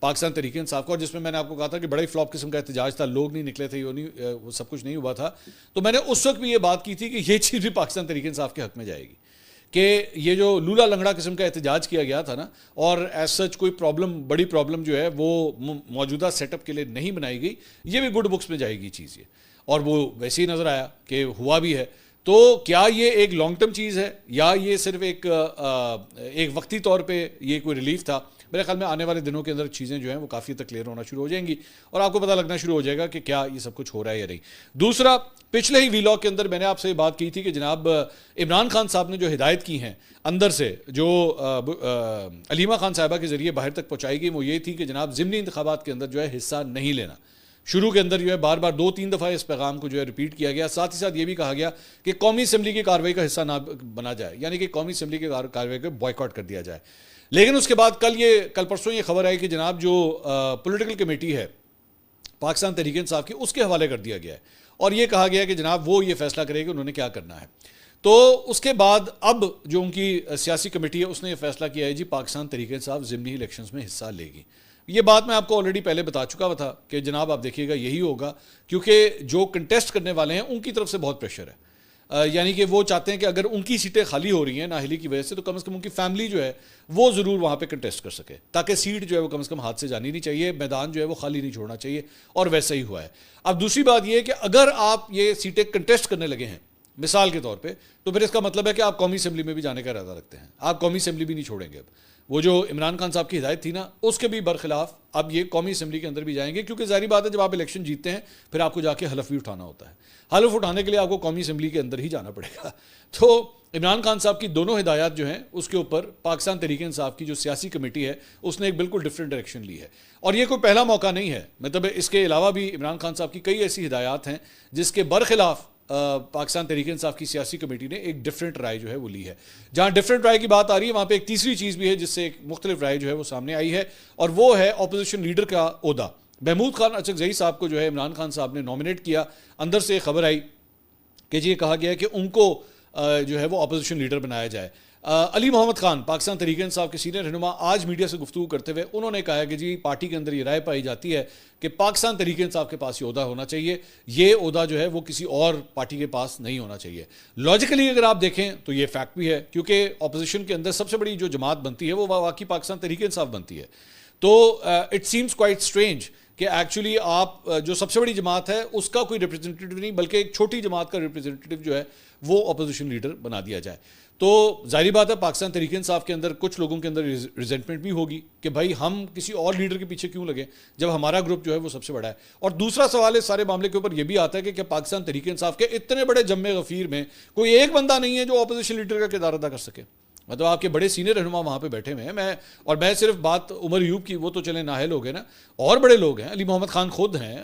پاکستان تحریک انصاف کا, اور جس میں میں نے آپ کو کہا تھا کہ بڑا ہی فلاپ قسم کا احتجاج تھا, لوگ نہیں نکلے تھے, وہ سب کچھ نہیں ہوا تھا. تو میں نے اس وقت بھی یہ بات کی تھی کہ یہ چیز بھی پاکستان تحریک انصاف کے حق میں جائے گی کہ یہ جو لولا لنگڑا قسم کا احتجاج کیا گیا تھا نا, اور ایز سچ کوئی پرابلم, بڑی پرابلم جو ہے وہ موجودہ سیٹ اپ کے لیے نہیں بنائی گئی, یہ بھی گڈ بکس میں جائے گی چیز یہ, اور وہ ویسے ہی نظر آیا کہ ہوا بھی ہے. تو کیا یہ ایک لانگ ٹرم چیز ہے یا یہ صرف ایک وقتی طور پہ یہ کوئی ریلیف تھا؟ میرے خیال میں آنے والے دنوں کے اندر چیزیں جو ہیں وہ کافی تک کلیئر ہونا شروع ہو جائیں گی اور آپ کو پتہ لگنا شروع ہو جائے گا کہ کیا یہ سب کچھ ہو رہا ہے یا نہیں. دوسرا, پچھلے ہی ویلاگ کے اندر میں نے آپ سے بات کی تھی کہ جناب عمران خان صاحب نے جو ہدایت کی ہیں اندر سے, جو علیمہ خان صاحبہ کے ذریعے باہر تک پہنچائی گئی, وہ یہ تھی کہ جناب ضمنی انتخابات کے اندر جو ہے حصہ نہیں لینا. شروع کے اندر جو ہے بار بار 2-3 دفعہ اس پیغام کو جو ہے ریپیٹ کیا گیا. ساتھ ہی ساتھ یہ بھی کہا گیا کہ قومی اسمبلی کی کارروائی کا حصہ نہ بنا جائے, یعنی کہ قومی اسمبلی کی کارروائی کو بوائیکاٹ کر دیا جائے. لیکن اس کے بعد کل پرسوں یہ خبر آئی کہ جناب جو پولیٹیکل کمیٹی ہے پاکستان تحریک انصاف کی, اس کے حوالے کر دیا گیا ہے اور یہ کہا گیا کہ جناب وہ یہ فیصلہ کرے کہ انہوں نے کیا کرنا ہے. تو اس کے بعد اب جو ان کی سیاسی کمیٹی ہے اس نے یہ فیصلہ کیا ہے جی پاکستان تحریک انصاف ضمنی الیکشنز میں حصہ لے گی. یہ بات میں آپ کو آلریڈی پہلے بتا چکا تھا کہ جناب آپ دیکھیے گا یہی ہوگا, کیونکہ جو کنٹیسٹ کرنے والے ہیں ان کی طرف سے بہت پریشر ہے. یعنی کہ وہ چاہتے ہیں کہ اگر ان کی سیٹیں خالی ہو رہی ہیں نااہلی کی وجہ سے تو کم از کم ان کی فیملی جو ہے وہ ضرور وہاں پہ کنٹیسٹ کر سکے, تاکہ سیٹ جو ہے وہ کم از کم ہاتھ سے جانی نہیں چاہیے, میدان جو ہے وہ خالی نہیں چھوڑنا چاہیے, اور ویسا ہی ہوا ہے. اب دوسری بات یہ ہے کہ اگر آپ یہ سیٹیں کنٹیسٹ کرنے لگے ہیں مثال کے طور پہ, تو پھر اس کا مطلب ہے کہ آپ قومی اسمبلی میں بھی جانے کا ارادہ رکھتے ہیں, آپ قومی اسمبلی بھی نہیں چھوڑیں گے. اب وہ جو عمران خان صاحب کی ہدایت تھی نا, اس کے بھی برخلاف اب یہ قومی اسمبلی کے اندر بھی جائیں گے, کیونکہ ظاہری بات ہے جب آپ الیکشن جیتتے ہیں پھر آپ کو جا کے حلف بھی اٹھانا ہوتا ہے. حلف اٹھانے کے لیے آپ کو قومی اسمبلی کے اندر ہی جانا پڑے گا. تو عمران خان صاحب کی دونوں ہدایات جو ہیں اس کے اوپر پاکستان تحریک انصاف کی جو سیاسی کمیٹی ہے اس نے ایک بالکل ڈفرینٹ ڈائریکشن لی ہے, اور یہ کوئی پہلا موقع نہیں ہے. مطلب اس کے علاوہ بھی عمران خان صاحب کی کئی ایسی ہدایات ہیں جس کے برخلاف پاکستان تحریک انصاف کی سیاسی کمیٹی نے ایک ڈفرینٹ رائے جو ہے وہ لی ہے. جہاں ڈفرینٹ رائے کی بات آ رہی ہے وہاں پہ ایک تیسری چیز بھی ہے جس سے ایک مختلف رائے جو ہے وہ سامنے آئی ہے, اور وہ ہے اپوزیشن لیڈر کا عہدہ. محمود خان اچکزئی صاحب کو جو ہے عمران خان صاحب نے نامنیٹ کیا. اندر سے خبر آئی کہ جی یہ کہا گیا کہ ان کو جو ہے وہ اپوزیشن لیڈر بنایا جائے. علی محمد خان پاکستان تحریک انصاف کے سینئر رہنما آج میڈیا سے گفتگو کرتے ہوئے انہوں نے کہا کہ جی پارٹی کے اندر یہ رائے پائی جاتی ہے کہ پاکستان تحریک انصاف کے پاس یہ عہدہ ہونا چاہیے, یہ عہدہ جو ہے وہ کسی اور پارٹی کے پاس نہیں ہونا چاہیے. لاجیکلی اگر آپ دیکھیں تو یہ فیکٹ بھی ہے, کیونکہ اپوزیشن کے اندر سب سے بڑی جو جماعت بنتی ہے وہ واقعی پاکستان تحریک انصاف بنتی ہے. تو اٹ سیمز کوائٹ اسٹرینج کہ ایکچولی آپ جو سب سے بڑی جماعت ہے اس کا کوئی ریپرزنٹیٹیو نہیں بلکہ ایک چھوٹی جماعت کا ریپرزنٹیٹیو جو ہے وہ اپوزیشن لیڈر بنا دیا جائے. تو ظاہری بات ہے پاکستان تحریک انصاف کے اندر کچھ لوگوں کے اندر ریزنٹمنٹ بھی ہوگی کہ بھائی ہم کسی اور لیڈر کے پیچھے کیوں لگے جب ہمارا گروپ جو ہے وہ سب سے بڑا ہے. اور دوسرا سوال اس سارے معاملے کے اوپر یہ بھی آتا ہے کہ پاکستان تحریک انصاف کے اتنے بڑے جمع غفیر میں کوئی ایک بندہ نہیں ہے جو اپوزیشن لیڈر کا کردار ادا کر سکے. مطلب آپ کے بڑے سینئر رہنما وہاں پہ بیٹھے ہوئے ہیں. میں صرف بات عمر ایوب کی, وہ تو چلیں نااہل ہو گئے نا, اور بڑے لوگ ہیں. علی محمد خان خود ہیں,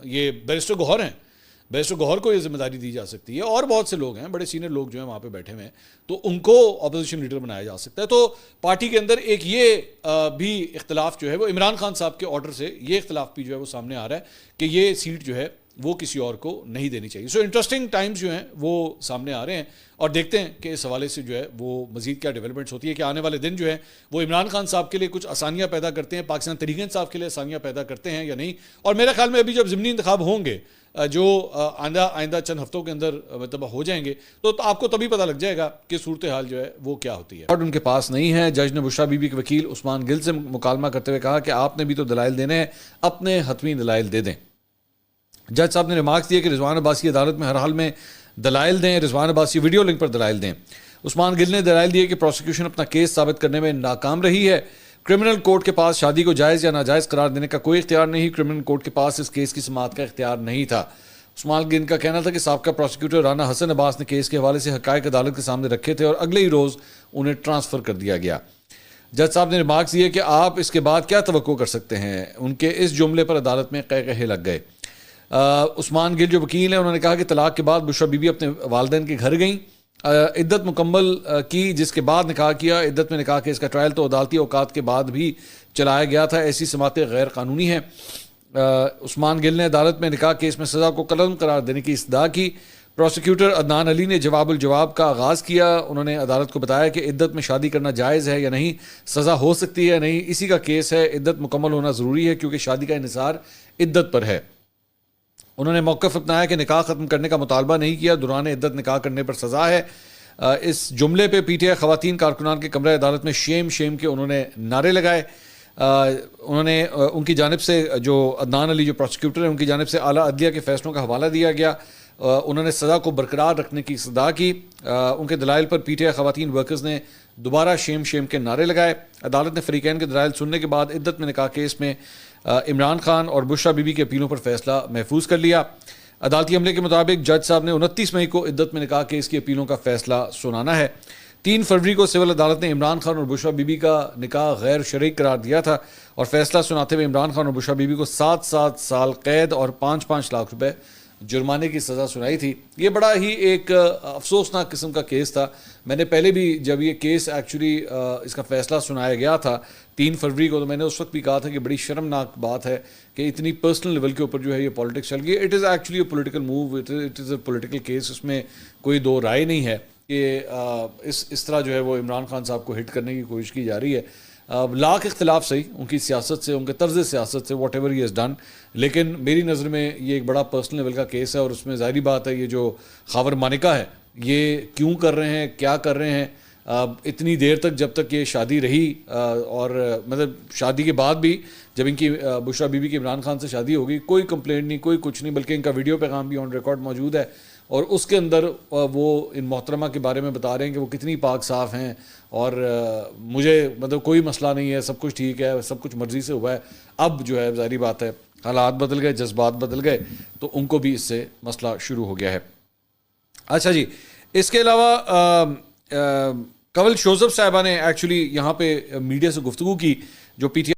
یہ بیرسٹر گوہر ہیں, بیرسٹر گوہر کو یہ ذمہ داری دی جا سکتی ہے, اور بہت سے لوگ ہیں بڑے سینئر لوگ جو ہیں وہاں پہ بیٹھے ہوئے ہیں, تو ان کو اپوزیشن لیڈر بنایا جا سکتا ہے. تو پارٹی کے اندر ایک یہ بھی اختلاف جو ہے وہ عمران خان صاحب کے آرڈر سے یہ اختلاف بھی جو ہے وہ سامنے آ رہا ہے کہ یہ سیٹ جو ہے وہ کسی اور کو نہیں دینی چاہیے. سو انٹرسٹنگ ٹائمز جو ہیں وہ سامنے آ رہے ہیں, اور دیکھتے ہیں کہ اس حوالے سے جو ہے وہ مزید کیا ڈیولپمنٹس ہوتی ہے, کہ آنے والے دن جو ہے وہ عمران خان صاحب کے لیے کچھ آسانیاں پیدا کرتے ہیں, پاکستان تحریک انصاف کے لیے آسانیاں پیدا کرتے ہیں یا نہیں. اور میرے خیال میں ابھی جب ضمنی انتخاب ہوں گے جو آئندہ چند ہفتوں کے اندر مطلب ہو جائیں گے تو آپ کو تبھی پتہ لگ جائے گا کہ صورتحال جو ہے وہ کیا ہوتی ہے. اور ان کے پاس نہیں ہے. جج نے بشرا بی بی کے وکیل عثمان گل سے مکالمہ کرتے ہوئے کہا کہ آپ نے بھی تو دلائل دینے ہیں, اپنے حتمی دلائل دے دیں. جج صاحب نے ریمارکس دیے کہ رضوان عباسی عدالت میں ہر حال میں دلائل دیں, رضوان عباسی ویڈیو لنک پر دلائل دیں. عثمان گل نے دلائل دیے کہ پروسیکیوشن اپنا کیس ثابت کرنے میں ناکام رہی ہے. کرمنل کورٹ کے پاس شادی کو جائز یا ناجائز قرار دینے کا کوئی اختیار نہیں, کرمنل کورٹ کے پاس اس کیس کی سماعت کا اختیار نہیں تھا. عثمان گل کا کہنا تھا کہ سابقہ پروسیکیوٹر رانا حسن عباس نے کیس کے حوالے سے حقائق عدالت کے سامنے رکھے تھے اور اگلے ہی روز انہیں ٹرانسفر کر دیا گیا. جج صاحب نے ریمارکس دیے کہ آپ اس کے بعد کیا توقع کر سکتے ہیں. ان کے اس جملے پر عدالت میں قہقہے لگ گئے. عثمان گل جو وکیل ہیں انہوں نے کہا کہ طلاق کے بعد بشرا بی بی اپنے والدین کے گھر گئیں, عدت مکمل کی, جس کے بعد نکاح کیا. عدت میں نکاح کیس کا ٹرائل تو عدالتی اوقات کے بعد بھی چلایا گیا تھا, ایسی سماعتیں غیر قانونی ہیں. عثمان گل نے عدالت میں نکاح کیس میں سزا کو قلم قرار دینے کی استدعا کی. پروسیکیوٹر عدنان علی نے جواب الجواب کا آغاز کیا. انہوں نے عدالت کو بتایا کہ عدت میں شادی کرنا جائز ہے یا نہیں, سزا ہو سکتی ہے یا نہیں, اسی کا کیس ہے. عدت مکمل ہونا ضروری ہے کیونکہ شادی کا انحصار عدت پر ہے. انہوں نے موقف اپنایا کہ نکاح ختم کرنے کا مطالبہ نہیں کیا, دوران عدت نکاح کرنے پر سزا ہے. اس جملے پہ پی ٹی آئی خواتین کارکنان کے کمرہ عدالت میں شیم شیم کے انہوں نے نعرے لگائے. انہوں نے ان کی جانب سے جو عدنان علی جو پروسیکیوٹر ہیں ان کی جانب سے اعلیٰ عدلیہ کے فیصلوں کا حوالہ دیا گیا. انہوں نے سزا کو برقرار رکھنے کی صدا کی. ان کے دلائل پر پی ٹی آئی خواتین ورکرز نے دوبارہ شیم شیم کے نعرے لگائے. عدالت نے فریقین کے دلائل سننے کے بعد عدت میں نکاح کیس میں عمران خان اور بشرا بی بی کے اپیلوں پر فیصلہ محفوظ کر لیا. عدالتی عملے کے مطابق جج صاحب نے 29 مئی کو عدت میں نکاح کیس کی اپیلوں کا فیصلہ سنانا ہے. 3 فروری کو سول عدالت نے عمران خان اور بشرا بی بی کا نکاح غیر شرعی قرار دیا تھا اور فیصلہ سناتے ہوئے عمران خان اور بشرا بی بی کو 7 سال قید اور 5 لاکھ روپے جرمانے کی سزا سنائی تھی. یہ بڑا ہی ایک افسوسناک قسم کا کیس تھا. میں نے پہلے بھی جب یہ کیس ایکچولی اس کا فیصلہ سنایا گیا تھا 3 فروری کو, تو میں نے اس وقت بھی کہا تھا کہ بڑی شرمناک بات ہے کہ اتنی پرسنل لیول کے اوپر جو ہے یہ پالیٹکس چل گئی. It is actually a political move, it is a political case. اس میں کوئی دو رائے نہیں ہے کہ اس طرح جو ہے وہ عمران خان صاحب کو ہٹ کرنے کی کوشش کی جا رہی ہے. لاکھ اختلاف صحیح ان کی سیاست سے, ان کے طرز سیاست سے, what ever he has done, لیکن میری نظر میں یہ ایک بڑا پرسنل لیول کا کیس ہے. اور اس میں ظاہری بات ہے یہ جو خاور مانکا ہے یہ کیوں کر رہے ہیں, کیا کر رہے ہیں, اتنی دیر تک جب تک یہ شادی رہی اور مطلب شادی کے بعد بھی جب ان کی بشرا بی بی کی عمران خان سے شادی ہوگی کوئی کمپلینٹ نہیں, کوئی کچھ نہیں, بلکہ ان کا ویڈیو پیغام بھی آن ریکارڈ موجود ہے اور اس کے اندر وہ ان محترمہ کے بارے میں بتا رہے ہیں کہ وہ کتنی پاک صاف ہیں اور مجھے مطلب کوئی مسئلہ نہیں ہے, سب کچھ ٹھیک ہے, سب کچھ مرضی سے ہوا ہے. اب جو ہے ظاہری بات ہے حالات بدل گئے, جذبات بدل گئے, تو ان کو بھی اس سے مسئلہ شروع ہو گیا ہے. اچھا جی, اس کے علاوہ کنول شوزف صاحبہ نے ایکچولی یہاں پہ میڈیا سے گفتگو کی جو پی ٹی